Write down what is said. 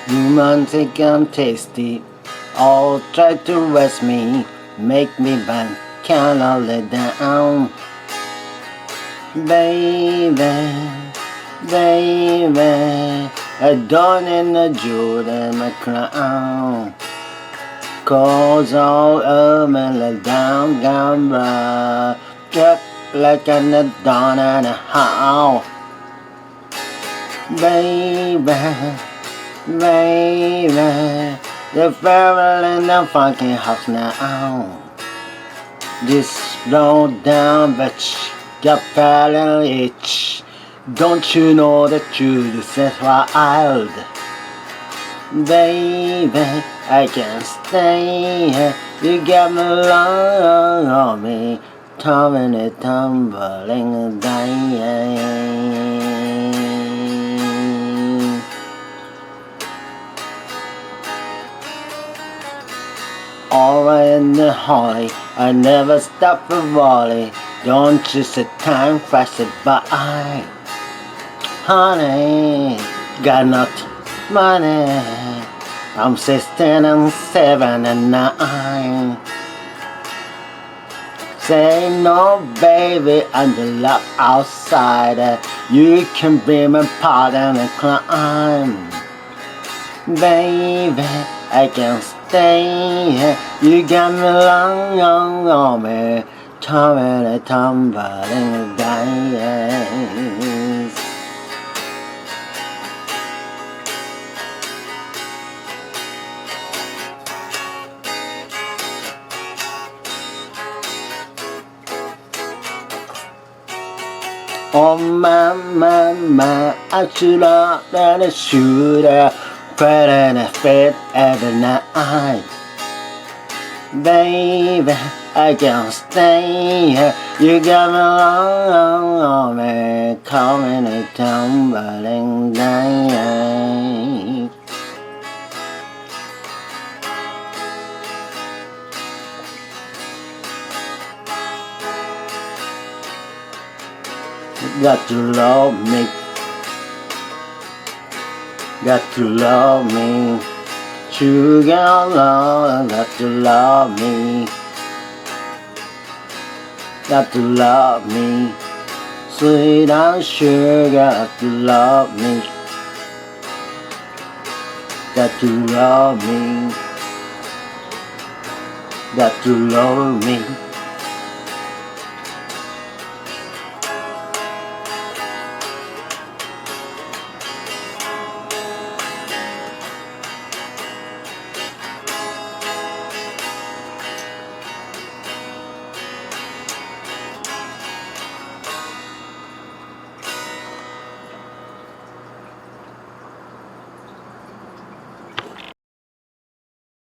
Romantic and tasty, all try to rest me, make me bend, cannot let down. Baby, baby, I don't need a jewel in my crown. Cause all of me let down, gambler, just like an dawn and a howl. Baby, baby, the feral in the funky house now. This low down bitch got pale itch. Don't you know the truth is wild? Baby, I can't stay here. You got me long on me, tumbling, tumbling, dying. Alright in the holly, I never stop for volley. Don't you see time flashes by? Honey, got not money. I'm 16 and 7 and 9. Say no, baby, I'm the love outside. You can be my partner and climb. Baby, I can't stay here. You got me long on me, tumbling, tumbling, dying. Oh my, I should have let it shoot up, putting a fit every night. Baby, I can't stay here. You got me long on me, coming and tumbling down. Got to love me, got to love me, sugar love, got to love me, got to love me, sweet and sugar, got to love me, got to love me, got to love me.